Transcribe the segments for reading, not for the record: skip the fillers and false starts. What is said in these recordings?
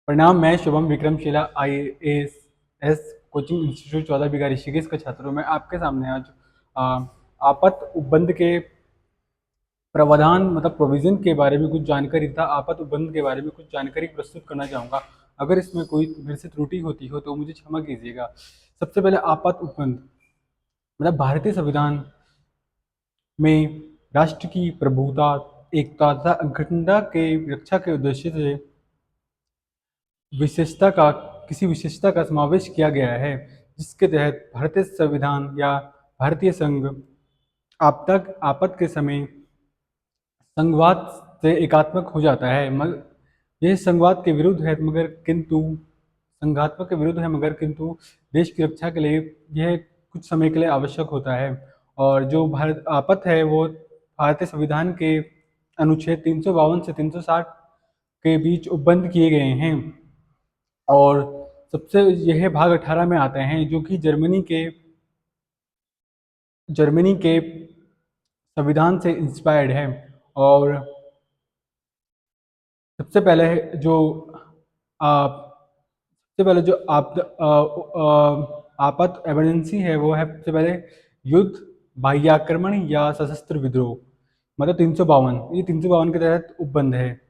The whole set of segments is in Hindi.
प्रणाम। मैं Shubham Vikramshila IAS coaching institute 14 बीघा ऋषिकेश का छात्र हूँ। मैं आपके सामने आज आ, आपात उपबंध के प्रावधान प्रोविजन के बारे में कुछ जानकारी तथा आपात उपबंध के बारे में कुछ जानकारी प्रस्तुत करना चाहूँगा। अगर इसमें कोई मेरे से त्रुटि होती हो तो मुझे क्षमा कीजिएगा। सबसे पहले आपात उपबंध भारतीय संविधान में राष्ट्र की प्रभुता, एकता तथा अखंडता के रक्षा के उद्देश्य से विशेषता का किसी विशेषता का समावेश किया गया है, जिसके तहत भारतीय संविधान या भारतीय संघ आपतक आपात के समय संघवाद से एकात्मक हो जाता है। मगर यह संघवाद के विरुद्ध है, मगर किंतु संघात्मक के विरुद्ध है, मगर किंतु देश की रक्षा के लिए यह कुछ समय के लिए आवश्यक होता है। और जो भारत आपात है वो भारतीय संविधान के अनुच्छेद 352 से 360 के बीच उपबंध किए गए हैं। और सबसे यह भाग 18 में आते हैं, जो कि जर्मनी के संविधान से इंस्पायर्ड है। और सबसे पहले जो आप सबसे पहले जो आपात इमरजेंसी है वो है सबसे पहले युद्ध, बाह्य आक्रमण या सशस्त्र विद्रोह। 352, ये 352 के तहत उपबंध है।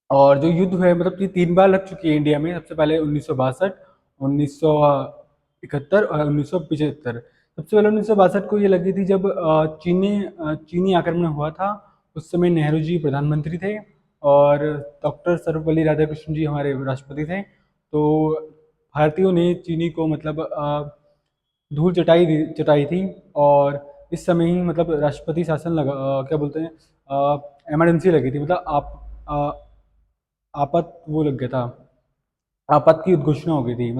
और जो युद्ध है ये 3 बार लग चुकी है इंडिया में। सबसे पहले 1962, 1971 और 1975। सबसे पहले 1962 को ये लगी थी जब चीनी आक्रमण हुआ था। उस समय नेहरू जी प्रधानमंत्री थे और डॉक्टर सर्वपल्ली राधाकृष्णन जी हमारे राष्ट्रपति थे। तो भारतीयों ने चीनी को धूल चटाई थी। और इस समय ही राष्ट्रपति शासन लगा, क्या बोलते हैं, इमरजेंसी लगी थी। आपात वो लग गया था, आपात की घोषणा हो गई थी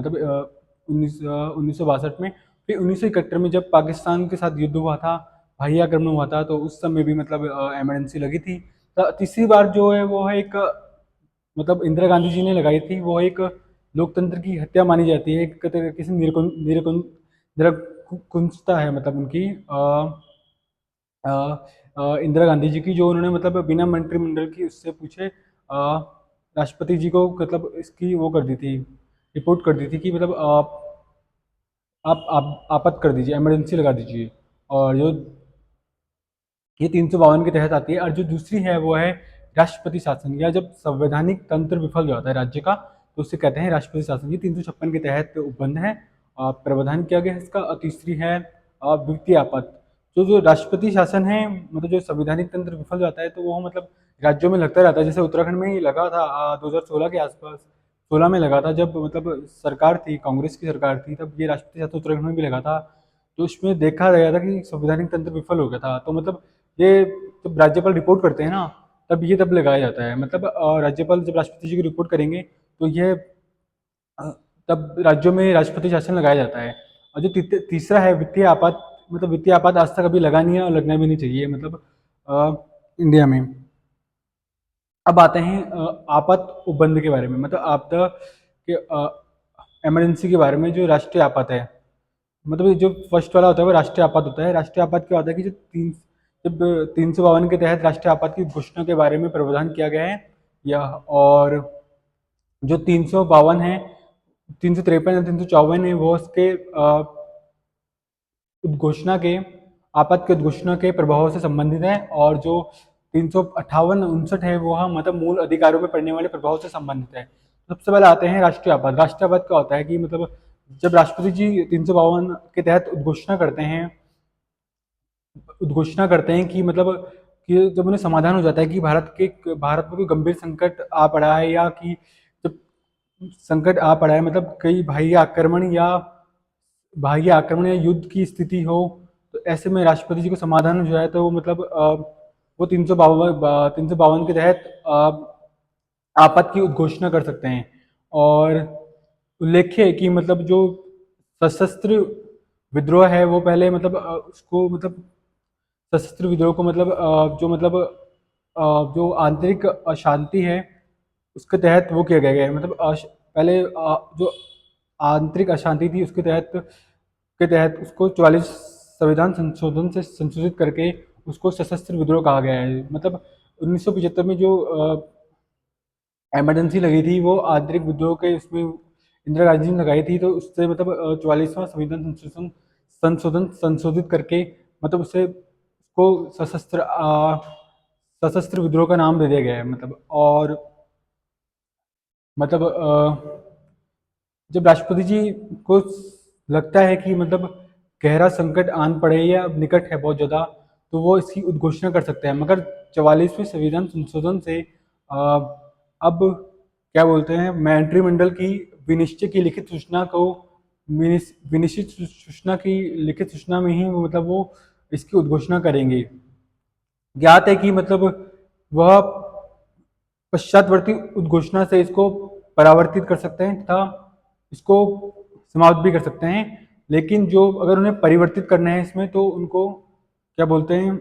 1962 में। फिर 1971 में जब पाकिस्तान के साथ युद्ध हुआ था, बाह्य आक्रमण हुआ था, तो उस समय भी इमरजेंसी लगी थी। तो तीसरी बार जो है वो है एक इंदिरा गांधी जी ने लगाई थी। वो एक लोकतंत्र की हत्या मानी जाती है, एक तरीके से निरकुंचता है उनकी अ, इंदिरा गांधी जी की, जो उन्होंने बिना मंत्रिमंडल की उससे पूछे राष्ट्रपति जी को इसकी वो कर दी थी, रिपोर्ट कर दी थी कि आप आपात कर दीजिए, इमरजेंसी लगा दीजिए। और जो ये 352 के तहत आती है। और जो दूसरी है वो है राष्ट्रपति शासन, या जब संवैधानिक तंत्र विफल हो जाता है राज्य का, तो उसे कहते हैं राष्ट्रपति शासन। ये 356 के तहत उपबंध है, प्रावधान किया गया है इसका। और तीसरी है वित्तीय आपात। जो राष्ट्रपति शासन है, जो संवैधानिक तंत्र विफल हो जाता है, तो वो राज्यों में लगता रहता है। जैसे उत्तराखंड में ही लगा था 2016 के आसपास, 16 में लगा था, जब सरकार थी, कांग्रेस की सरकार थी, तब ये राष्ट्रपति शासन उत्तराखंड में भी लगा था। तो उसमें देखा गया था कि संवैधानिक तंत्र विफल हो गया था। तो ये जब राज्यपाल रिपोर्ट करते हैं ना, तब लगाया जाता है। राज्यपाल जब राष्ट्रपति जी को रिपोर्ट करेंगे, तो ये अ, तब राज्यों में राष्ट्रपति शासन लगाया जाता है। और जो तीसरा है वित्तीय आपात, वित्तीय आपात आज तक अभी लगा नहीं है और लगना भी नहीं चाहिए इंडिया में। अब आते हैं आपात उपबंध के बारे में, आपदा के इमरजेंसी के बारे में। जो राष्ट्रीय आपात है, ये जो फर्स्ट वाला होता है वो राष्ट्रीय आपात होता है। राष्ट्रीय आपात क्या होता है कि जब 352 के तहत राष्ट्रीय आपात की घोषणा के बारे में प्रावधान किया गया है। या और जो 352 है, 353 या 354 है, वो उसके उद्घोषणा के आपात के उद्घोषणा के प्रभाव से संबंधित है। और जो 358-59 है वो मूल अधिकारों में पड़ने वाले प्रभाव से संबंधित है। सबसे पहले आते हैं राष्ट्रीय आपात। राष्ट्रीय आपात क्या होता है कि जब राष्ट्रपति जी 352 के तहत उद्घोषणा करते हैं कि जब उन्हें समाधान हो जाता है कि भारत में कोई गंभीर संकट आ पड़ा है, या कि जब संकट आ पड़ा है, कई बाह्य आक्रमण या युद्ध की स्थिति हो, तो ऐसे में राष्ट्रपति जी को समाधान हो जाए, तो वो वो 352 के तहत आपात की उद्घोषणा कर सकते हैं। और उल्लेख्य है कि जो सशस्त्र विद्रोह है वो पहले उसको सशस्त्र विद्रोह को जो आंतरिक अशांति है उसके तहत वो किया गया है। पहले जो आंतरिक अशांति थी उसके तहत उसको 44 संविधान संशोधन से संशोधित करके उसको सशस्त्र विद्रोह कहा गया है। 1975 में जो इमरजेंसी लगी थी वो आंतरिक विद्रोह के उसमें इंदिरा गांधी ने लगाई थी, तो उससे मतलब 44वां संविधान संशोधन संशोधन संशोधित करके मतलब उससे उसको सशस्त्र विद्रोह का नाम दे दिया गया है मतलब। और मतलब जब राष्ट्रपति जी को लगता है कि मतलब गहरा संकट आन पड़े या अब निकट है बहुत ज़्यादा, तो वो इसकी उद्घोषणा कर सकते हैं। मगर 44वें संविधान संशोधन से अब क्या बोलते हैं, मंत्रिमंडल की विनिश्चय की लिखित सूचना को विनिश्चित सूचना की लिखित सूचना में ही मतलब वो इसकी उद्घोषणा करेंगे। ज्ञात है कि मतलब वह पश्चातवर्ती उद्घोषणा से इसको परावर्तित कर सकते हैं तथा इसको समाप्त भी कर सकते हैं। लेकिन जो अगर उन्हें परिवर्तित करना है इसमें, तो उनको क्या बोलते हैं,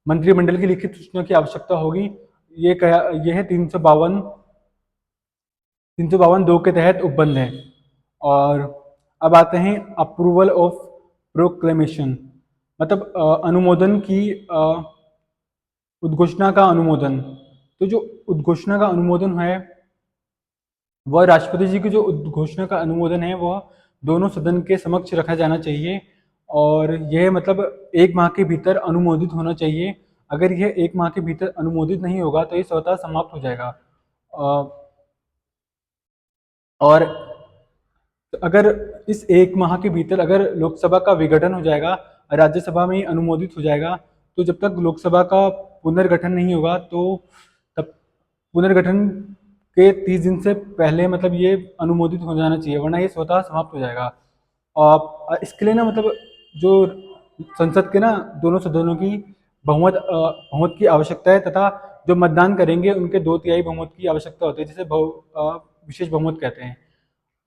मंत्रिमंडल की लिखित सूचना की आवश्यकता होगी। यह है 352 दो के तहत उपबंध है। और अब आते हैं अप्रूवल ऑफ प्रोक्लेमेशन, मतलब अनुमोदन की उद्घोषणा का अनुमोदन। तो जो उद्घोषणा का अनुमोदन है वह राष्ट्रपति जी की जो उद्घोषणा का अनुमोदन है वह दोनों सदन के समक्ष रखा जाना चाहिए। और यह मतलब 1 माह के भीतर अनुमोदित होना चाहिए। अगर यह 1 माह के भीतर अनुमोदित नहीं होगा तो ये स्वतः समाप्त हो जाएगा। और अगर इस 1 माह के भीतर अगर लोकसभा का विघटन हो जाएगा, राज्यसभा में ही अनुमोदित हो जाएगा, तो जब तक लोकसभा का पुनर्गठन नहीं होगा तो तब पुनर्गठन के 30 दिन से पहले मतलब ये अनुमोदित हो जाना चाहिए, वरना ये स्वतः समाप्त हो जाएगा। और इसके लिए ना मतलब जो संसद के ना दोनों सदनों की बहुमत की आवश्यकता है, तथा जो मतदान करेंगे उनके 2/3 बहुमत की आवश्यकता होती है, जिसे विशेष बहुमत कहते हैं।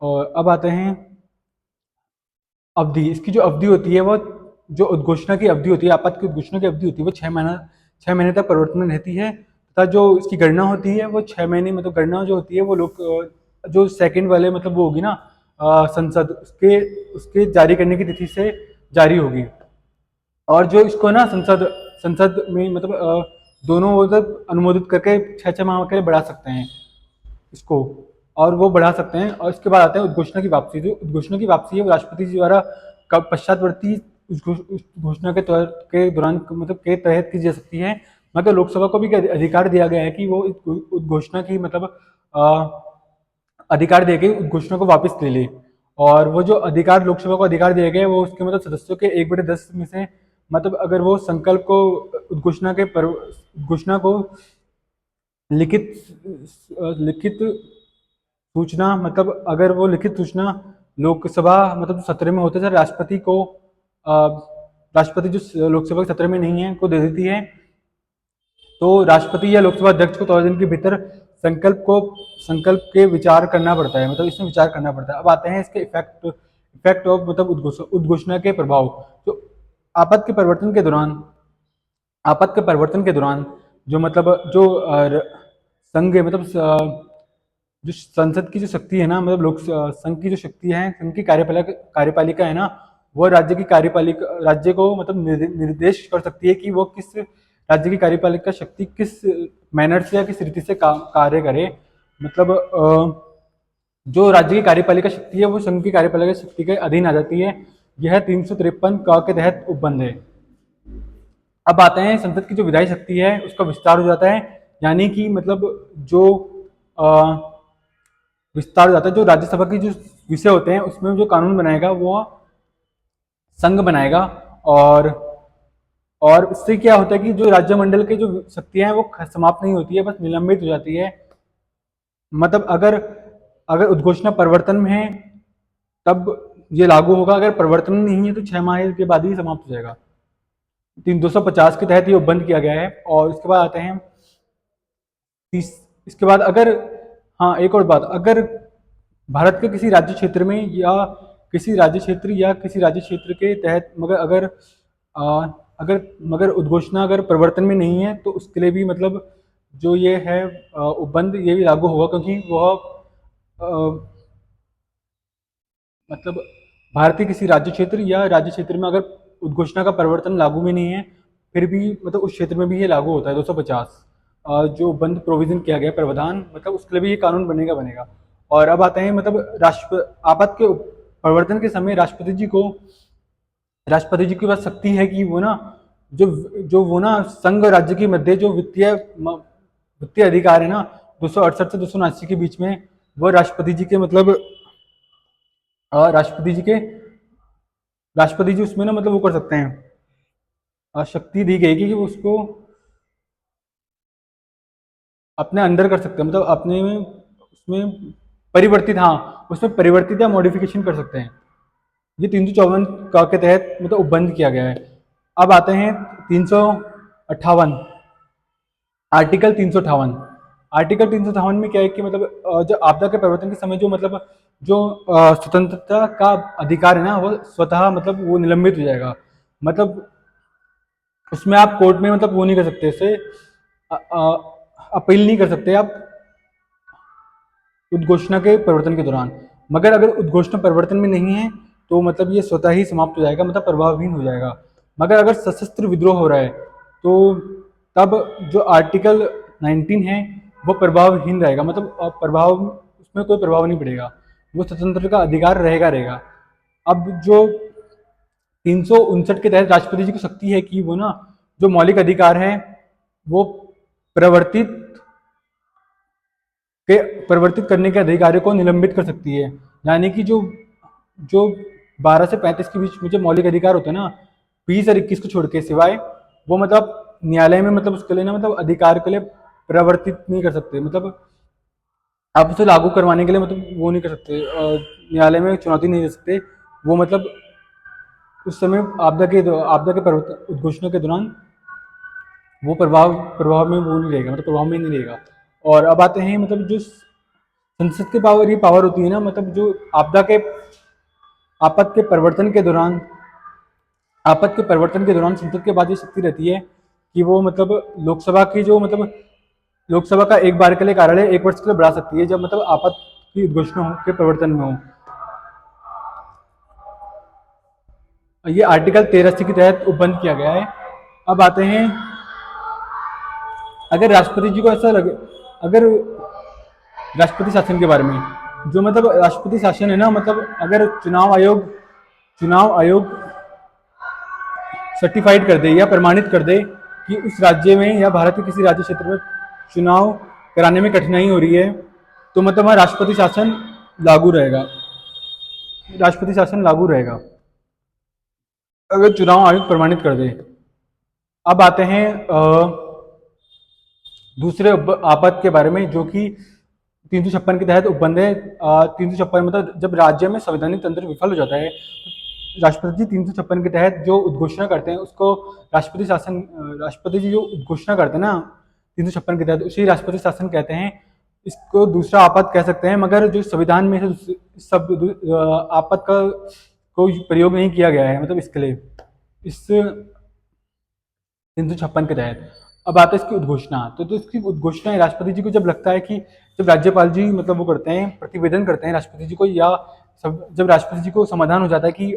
और अब आते हैं अवधि। इसकी जो अवधि होती है वो जो उद्घोषणा की अवधि होती है, आपात की उद्घोषणा की अवधि होती है वो 6 महीने तक परिवर्तन में रहती है। तथा जो इसकी गणना होती है वो 6 महीने मतलब गणना जो होती है वो लोग जो सेकंड वाले मतलब वो होगी ना संसद उसके उसके जारी करने की तिथि से जारी होगी। और जो इसको ना संसद संसद में मतलब दोनों मतलब अनुमोदित करके 6 6 माह के लिए बढ़ा सकते हैं इसको, और वो बढ़ा सकते हैं। और इसके बाद आता है उद्घोषणा की वापसी। जो उद्घोषणा की वापसी है वो राष्ट्रपति जी द्वारा कब पश्चातवर्ती उस घोषणा के दौरान मतलब के तहत की जा सकती है। मगर लोकसभा को भी अधिकार दिया गया है कि वो इस उद्घोषणा की मतलब अधिकार देके उद्घोषणा को वापस ले ले। और वो जो अधिकार लोकसभा को अधिकार दिया गया है वो उसके मतलब सदस्यों के 1/10 में से मतलब अगर वो संकल्प को उद्घोषणा को लिखित लिखित सूचना मतलब अगर वो लिखित सूचना लोकसभा मतलब सत्र में होते थे, राष्ट्रपति जो लोकसभा के सत्र में नहीं है को दे देती है, तो राष्ट्रपति या लोकसभा अध्यक्ष को 14 दिन के भीतर संकल्प के विचार करना पड़ता है, मतलब इसमें विचार करना पड़ता है। अब आते हैं इसके इफेक्ट ऑफ मतलब उद्घोषणा के प्रभाव। तो आपात के परिवर्तन के दौरान आपात के परिवर्तन के दौरान जो मतलब जो संघ है मतलब जो संसद की जो शक्ति है ना, मतलब लोक संघ की जो शक्ति है, संघ की कार्यपालिका है ना, वो राज्य को मतलब निर्देश कर सकती है कि वो किस राज्य की कार्यपालिका शक्ति किस मैनर से या किस रीति से कार्य करे। मतलब जो राज्य की कार्यपालिका शक्ति है वो संघ की कार्यपालिका शक्ति के अधीन आ जाती है। यह 353 का के तहत उपबंध है। अब आते हैं संसद की जो विधायी शक्ति है उसका विस्तार हो जाता है, यानी कि मतलब जो विस्तार हो जाता है, जो राज्यसभा की जो विषय होते हैं उसमें जो कानून बनाएगा वो संघ बनाएगा। और इससे क्या होता है कि जो राज्यमंडल के जो शक्तियां हैं वो समाप्त नहीं होती है, बस निलंबित हो जाती है। मतलब अगर अगर उद्घोषणा परिवर्तन में है तब ये लागू होगा, अगर परिवर्तन नहीं है तो 6 माह के बाद ही समाप्त हो जाएगा। 250 के तहत ये बंद किया गया है। और इसके बाद आते हैं इसके बाद अगर, हाँ एक और बात, अगर भारत के किसी राज्य क्षेत्र में या किसी राज्य क्षेत्र के तहत मगर उद्घोषणा अगर परिवर्तन में नहीं है तो उसके लिए भी मतलब जो ये है उपबंध ये भी लागू होगा, क्योंकि वह मतलब भारतीय किसी राज्य क्षेत्र में अगर उद्घोषणा का परिवर्तन लागू में नहीं है फिर भी मतलब उस क्षेत्र में भी ये लागू होता है 250। जो बंद प्रोविजन किया गया प्रावधान, मतलब उसके लिए भी ये कानून बनेगा। और अब आते हैं मतलब आपत के प्रवर्तन के समय राष्ट्रपति जी के पास शक्ति है कि वो ना जो जो वो ना संघ और राज्य के मध्य जो वित्तीय अधिकार है ना 268 से 279 के बीच में, वो राष्ट्रपति जी के मतलब राष्ट्रपति जी के राष्ट्रपति जी उसमें ना मतलब वो कर सकते हैं, शक्ति दी गई कि वो उसको अपने अंडर कर सकते हैं, मतलब अपने में उसमें परिवर्तित, हाँ उसमें परिवर्तित या मॉडिफिकेशन कर सकते हैं। ये 354 का के तहत मतलब उपबंध किया गया है। अब आते हैं 358, आर्टिकल 358। आर्टिकल 358 में क्या है कि मतलब जो आपदा के प्रवर्तन के समय जो मतलब जो स्वतंत्रता का अधिकार है ना वो स्वतः मतलब वो निलंबित हो जाएगा। मतलब उसमें आप कोर्ट में मतलब वो नहीं कर सकते, इसे अपील नहीं कर सकते आप उद्घोषणा के परिवर्तन के दौरान। मगर अगर उद्घोषणा परिवर्तन में नहीं है तो मतलब ये स्वतः ही समाप्त हो जाएगा, मतलब प्रभावहीन हो जाएगा। मगर अगर सशस्त्र विद्रोह हो रहा है तो तब जो आर्टिकल 19 है वो प्रभावहीन रहेगा, मतलब प्रभाव उसमें कोई प्रभाव नहीं पड़ेगा, वो स्वतंत्र का अधिकार रहेगा। अब जो 359 के तहत राष्ट्रपति जी को शक्ति है कि वो ना जो मौलिक अधिकार है वो प्रवर्तित परिवर्तित करने के अधिकारियों को निलंबित कर सकती है। यानी कि जो जो 12 से 35 के बीच में जो मौलिक अधिकार होते हैं ना 20 और 21 को छोड़ के सिवाय, वो मतलब न्यायालय में मतलब उसके लिए ना मतलब अधिकार के लिए परिवर्तित नहीं कर सकते, मतलब आप उसे लागू करवाने के लिए मतलब वो नहीं कर सकते, न्यायालय में चुनौती नहीं दे सकते। वो मतलब उस समय आपदा के उद्घोषणा के दौरान वो प्रभाव में वो नहीं रहेगा, मतलब प्रभाव में नहीं रहेगा। और अब आते हैं मतलब जो संसद के पावर, ये पावर होती है ना मतलब जो आपद के परिवर्तन के दौरान संसद के बाद ये शक्ति रहती है कि वो मतलब लोकसभा का एक बार के लिए कार्यालय 1 वर्ष के लिए बढ़ा सकती है, जब मतलब आपद की उद्घोषणा हो के परिवर्तन में हो। ये आर्टिकल 13 के तहत उपबंध किया गया है। अब आते हैं अगर राष्ट्रपति जी को ऐसा लगे, अगर राष्ट्रपति शासन के बारे में, जो मतलब राष्ट्रपति शासन है ना मतलब अगर चुनाव आयोग सर्टिफाइड कर दे या प्रमाणित कर दे कि उस राज्य में या भारत के किसी राज्य क्षेत्र में चुनाव कराने में कठिनाई हो रही है तो मतलब वहाँ राष्ट्रपति शासन लागू रहेगा अगर चुनाव आयोग प्रमाणित कर दे। अब आते हैं दूसरे आपद के बारे में, जो कि 356 के तहत उपबंध है। 356 मतलब जब राज्य में संवैधानिक तंत्र विफल हो जाता है, राष्ट्रपति जी 356 के तहत जो उद्घोषणा करते हैं उसको राष्ट्रपति जी जो उद्घोषणा करते हैं ना 356 के तहत उसी राष्ट्रपति शासन कहते हैं। इसको दूसरा आपद कह सकते हैं, मगर जो संविधान में से सब आपद का कोई प्रयोग नहीं किया गया है, मतलब इसके लिए इस 356 के तहत। अब आता है इसकी उद्घोषणा, तो इसकी उद्घोषणा राष्ट्रपति जी को जब लगता है कि जब राज्यपाल जी मतलब वो करते हैं, प्रतिवेदन करते हैं राष्ट्रपति जी को, या जब राष्ट्रपति जी को समाधान हो जाता है कि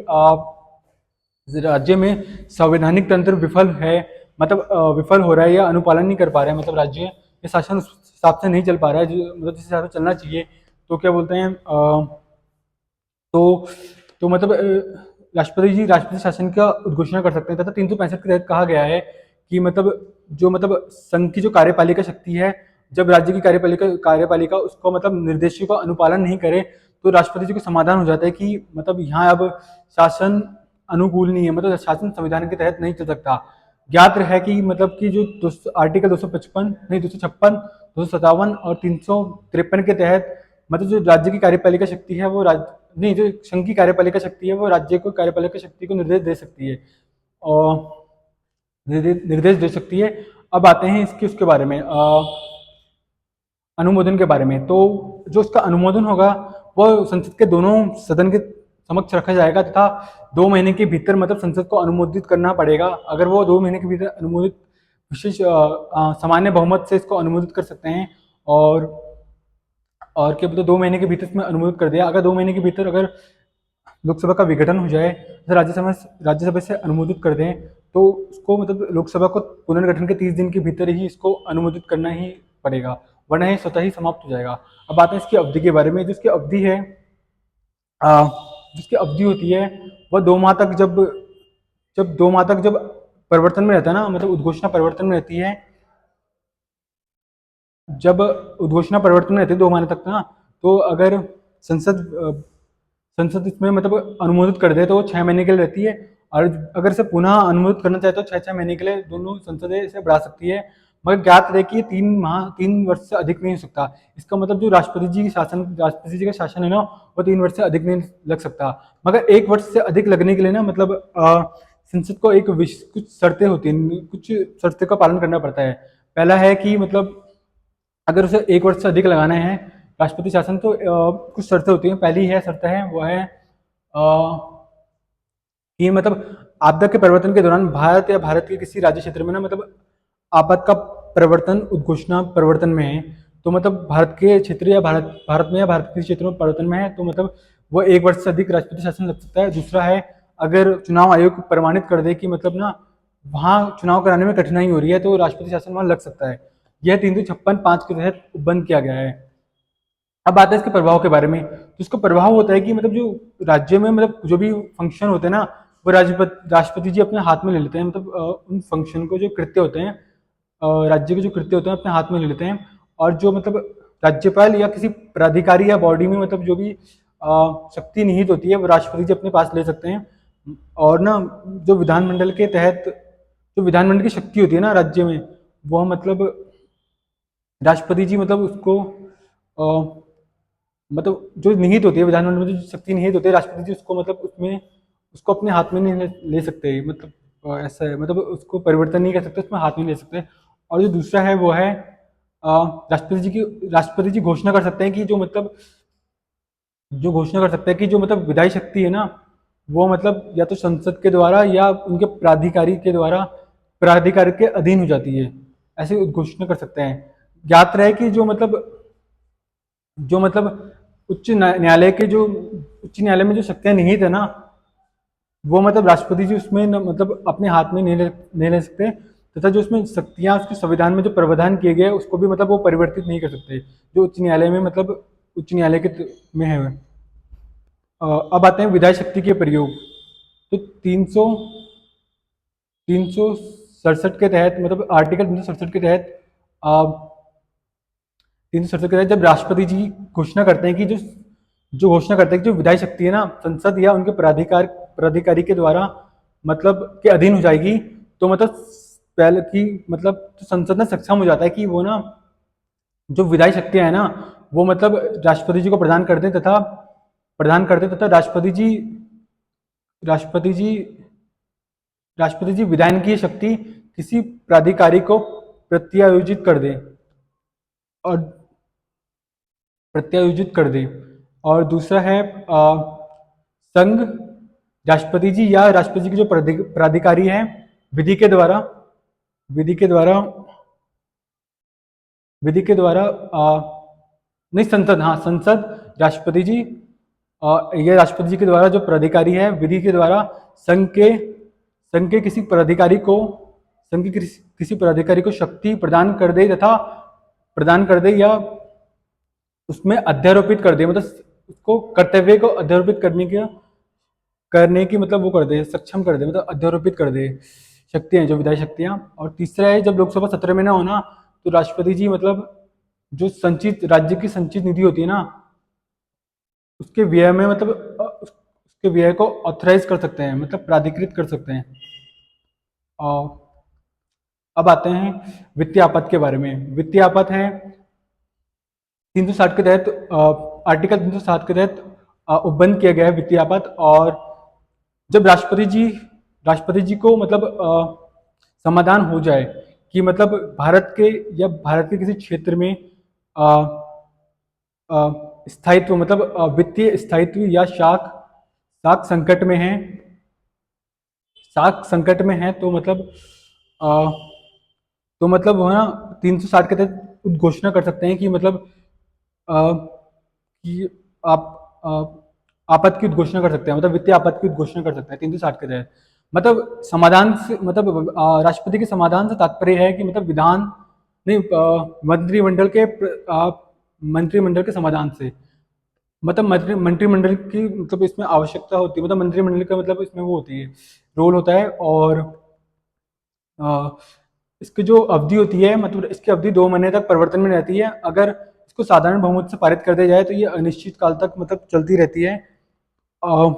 राज्य में संवैधानिक तंत्र विफल है, मतलब विफल हो रहा है या अनुपालन नहीं कर पा रहा है, मतलब राज्य ये शासन उस हिसाब से नहीं चल पा रहा है मतलब जिस हिसाब से चलना चाहिए, तो क्या बोलते हैं तो मतलब राष्ट्रपति शासन का उद्घोषणा कर सकते हैं। तथा 365 के तहत कहा गया है कि मतलब संघ की जो कार्यपालिका शक्ति है, जब राज्य की कार्यपालिका उसको मतलब निर्देशों का अनुपालन नहीं करे तो राष्ट्रपति जी को समाधान हो जाता है कि मतलब यहाँ अब शासन अनुकूल नहीं है, मतलब शासन संविधान के तहत नहीं चल सकता। ज्ञात है कि मतलब कि जो आर्टिकल 256 नहीं 256 257 और 353 के तहत मतलब जो राज्य की कार्यपालिका शक्ति है वो जो संघ की कार्यपालिका शक्ति है वो राज्य को कार्यपालिका शक्ति को निर्देश दे सकती है और निर्देश दे सकती है। अब आते हैं उसके बारे में अनुमोदन के बारे में। तो जो उसका अनुमोदन होगा वो संसद के दोनों सदन के समक्ष रखा जाएगा तथा 2 महीने के भीतर मतलब संसद को अनुमोदित करना पड़ेगा। अगर वो 2 महीने के भीतर अनुमोदित विशेष सामान्य बहुमत से इसको अनुमोदित कर सकते हैं और क्या बोलते 2 महीने के भीतर इसमें अनुमोदित कर दिया। अगर 2 महीने के भीतर अगर लोकसभा का विघटन हो जाए तो राज्यसभा से अनुमोदित कर दें तो उसको मतलब लोकसभा को पुनर्गठन के 30 दिन के भीतर ही इसको अनुमोदित करना ही पड़ेगा, वरना ये स्वतः ही समाप्त हो जाएगा। अब आते हैं इसकी अवधि के बारे में। जिसकी अवधि है आ, जिसकी अवधि होती है वह 2 माह तक, जब 2 माह तक जब परिवर्तन में रहता है ना, मतलब उद्घोषणा परिवर्तन में रहती है, जब उद्घोषणा परिवर्तन में रहती है 2 महीने तक ना, तो अगर संसद संसद इसमें मतलब अनुमोदित कर दे तो वो 6 महीने के लिए रहती है, और अगर इसे पुनः अनुमोदित करना चाहे तो 6 6 महीने के लिए दोनों संसदें इसे बढ़ा सकती है। मगर ज्ञात रहे कि ये 3 माह 3 वर्ष से अधिक नहीं हो सकता। इसका मतलब जो राष्ट्रपति जी का शासन है ना, वो 3 वर्ष से अधिक नहीं लग सकता। मगर 1 वर्ष से अधिक लगने के लिए ना, मतलब संसद को कुछ शर्तें होती हैं, कुछ शर्तें का पालन करना पड़ता है। पहला है कि मतलब अगर उसे 1 वर्ष से अधिक लगाना है राष्ट्रपति शासन, तो कुछ शर्तें होती हैं। पहली है शर्त है वो है कि मतलब आपदा के परिवर्तन के दौरान भारत या भारत के किसी राज्य क्षेत्र में ना, मतलब आपात का परिवर्तन उद्घोषणा परिवर्तन में है, तो मतलब भारत के क्षेत्र या भारत में या भारत के किसी क्षेत्र में परिवर्तन में है, तो मतलब वो 1 वर्ष से अधिक राष्ट्रपति शासन लग सकता है। दूसरा है, अगर चुनाव आयोग प्रमाणित कर दे कि मतलब ना वहाँ चुनाव कराने में कठिनाई हो रही है, तो राष्ट्रपति शासन वहाँ लग सकता है। यह 356(5) के तहत बंद किया गया है। अब बात है इसके प्रभाव के बारे में। तो इसका प्रभाव होता है कि मतलब जो राज्य में मतलब जो भी फंक्शन होते हैं ना, वो राष्ट्रपति जी अपने हाथ में ले लेते हैं। मतलब उन फंक्शन को, जो कृत्य होते हैं, राज्य के जो कृत्य होते हैं अपने हाथ में ले लेते हैं। और जो मतलब राज्यपाल या किसी प्राधिकारी या बॉडी में मतलब जो भी शक्ति निहित होती है, वो राष्ट्रपति जी अपने पास ले सकते हैं। और ना जो विधानमंडल के तहत जो विधानमंडल की शक्ति होती है ना राज्य में, वो मतलब राष्ट्रपति जी मतलब उसको मतलब जो निहित होती है विधानमंडल में, जो शक्ति निहित होती है, राष्ट्रपति जी उसको मतलब उसमें उसको अपने हाथ में नहीं ले सकते। मतलब ऐसा है, मतलब उसको परिवर्तन नहीं कर सकते, उसमें हाथ नहीं ले सकते। और जो दूसरा है वो है राष्ट्रपति जी घोषणा कर सकते हैं कि जो घोषणा कर सकते हैं कि जो मतलब विधायी शक्ति है ना, वो मतलब या तो संसद के द्वारा या उनके प्राधिकारी के अधीन हो जाती है, ऐसे घोषणा कर सकते हैं। ज्ञात रहे कि जो मतलब उच्च न्यायालय में जो शक्तियां निहित है ना, वो मतलब राष्ट्रपति जी उसमें मतलब अपने हाथ में नहीं ले सकते। तथा जो उसमें शक्तियां उसके संविधान में जो प्रावधान किए गए उसको भी मतलब वो परिवर्तित नहीं कर सकते, जो उच्च न्यायालय में मतलब उच्च न्यायालय में है। अब आते हैं विधायी शक्ति के प्रयोग। तो 367 के तहत, मतलब आर्टिकल 367 के तहत, 367 के तहत जब राष्ट्रपति जी घोषणा करते हैं कि जो घोषणा करते हैं कि जो विधायी शक्ति है ना, संसद या उनके प्राधिकारी के द्वारा मतलब के अधीन हो जाएगी, तो मतलब पहले की मतलब तो संसद ना सक्षम हो जाता है कि वो ना जो विधायी शक्तियां है ना, वो मतलब राष्ट्रपति जी को प्रदान कर दें तथा राष्ट्रपति जी विधायन की शक्ति किसी प्राधिकारी को प्रत्यायोजित कर दे और प्रत्यायोजित कर दे। और दूसरा है संघ राष्ट्रपति जी या राष्ट्रपति जी के जो प्राधिकारी हैं, विधि के द्वारा विधि के द्वारा विधि के द्वारा नहीं, संसद, हाँ संसद, राष्ट्रपति जी या राष्ट्रपति जी के द्वारा जो प्राधिकारी है, विधि के द्वारा संघ के किसी प्राधिकारी को शक्ति प्रदान कर दे या उसमें अध्यारोपित कर दे, मतलब उसको कर्तव्य को अध्यारोपित करने की मतलब वो कर दे, सक्षम कर दे, मतलब अध्यारोपित कर दे शक्तियां, जो विधायी शक्तियां। और तीसरा है, जब लोकसभा सत्र में ना होना, तो राष्ट्रपति जी मतलब जो राज्य की संचित निधि होती है ना, उसके व्यय में मतलब उसके व्यय को ऑथराइज कर सकते हैं, मतलब प्राधिकृत कर सकते हैं। और अब आते हैं वित्तीय आपात के बारे में। वित्तीय आपात है 360 के तहत, आर्टिकल 360 के तहत उपबंध किया गया है वित्तीय आपात। और जब राष्ट्रपति जी को मतलब समाधान हो जाए कि मतलब भारत के किसी क्षेत्र में स्थायित्व, मतलब वित्तीय स्थायित्व या साख संकट में है, अ, तो मतलब वो ना 360 के तहत घोषणा कर सकते हैं कि मतलब कि आप आपात की घोषणा कर सकते हैं, मतलब वित्तीय आपात की घोषणा कर सकते हैं 360 के तहत। मतलब समाधान से मतलब राष्ट्रपति के समाधान से तात्पर्य है कि मतलब विधान नहीं, मंत्रिमंडल के समाधान से, मतलब मंत्रिमंडल की मतलब इसमें आवश्यकता होती है, मतलब मंत्रिमंडल का मतलब इसमें वो होती है, रोल होता है। और अ, इसकी जो अवधि होती है मतलब इसकी अवधि 2 महीने तक परिवर्तन में रहती है। अगर इसको साधारण बहुमत से पारित कर दिया जाए तो ये अनिश्चित काल तक मतलब चलती रहती है, अ,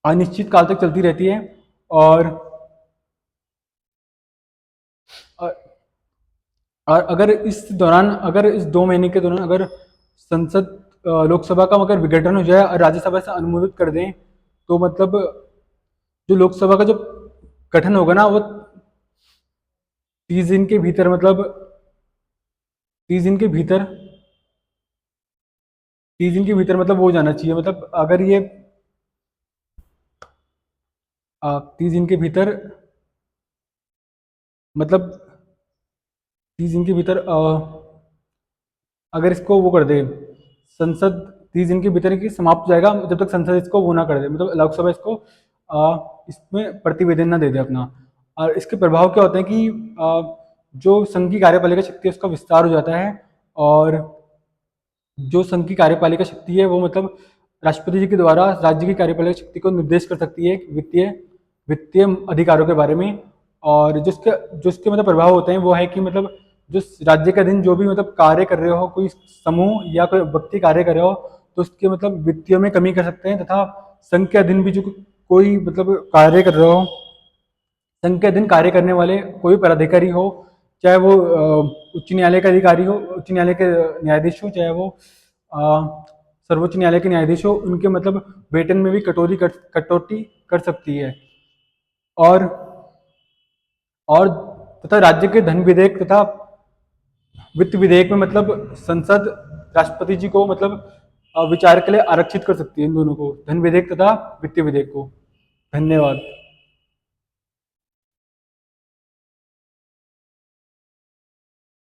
अनिश्चित काल तक चलती रहती है। और अ, और अगर इस 2 महीने के दौरान अगर लोकसभा का अगर विघटन हो जाए और राज्यसभा से अनुमोदित कर दें, तो मतलब जो लोकसभा का जो गठन होगा ना वो 30 दिन के भीतर मतलब 30 दिन के भीतर 30 दिन के भीतर मतलब वो हो जाना चाहिए, मतलब अगर ये 30 दिन के भीतर मतलब 30 दिन के भीतर अगर इसको वो कर दे संसद, 30 दिन के भीतर की समाप्त हो जाएगा जब तक संसद इसको वो ना कर दे, मतलब लोकसभा इसको इसमें प्रतिवेदन ना दे दे अपना। और इसके प्रभाव क्या होते हैं कि जो संघ की कार्यपालिका शक्ति है उसका विस्तार हो जाता है। और जो संघ की कार्यपालिका शक्ति है वो मतलब राष्ट्रपति जी के द्वारा राज्य की कार्यपालिका शक्ति को निर्देश कर सकती है वित्तीय वित्तीय अधिकारों के बारे में। और जिसके मतलब प्रभाव होते हैं वो है कि मतलब जो राज्य के अधीन जो भी मतलब कार्य कर रहे हो, कोई समूह या कोई व्यक्ति कार्य कर रहे हो, तो उसके मतलब वित्तीय में कमी कर सकते हैं। तथा संघ के अधीन भी जो कोई मतलब कार्य कर रहे हो, संघ के अधीन कार्य करने वाले कोई पदाधिकारी हो, चाहे वो उच्च न्यायालय का अधिकारी हो, उच्च न्यायालय के न्यायाधीश हो, चाहे वो अ, सर्वोच्च न्यायालय के न्यायाधीश हो, उनके मतलब वेतन में भी कटौती कर सकती है। और और तथा राज्य के धन विधेयक तथा वित्त विधेयक में मतलब संसद राष्ट्रपति जी को मतलब विचार के लिए आरक्षित कर सकती है इन दोनों को, धन विधेयक तथा वित्त विधेयक को। धन्यवाद।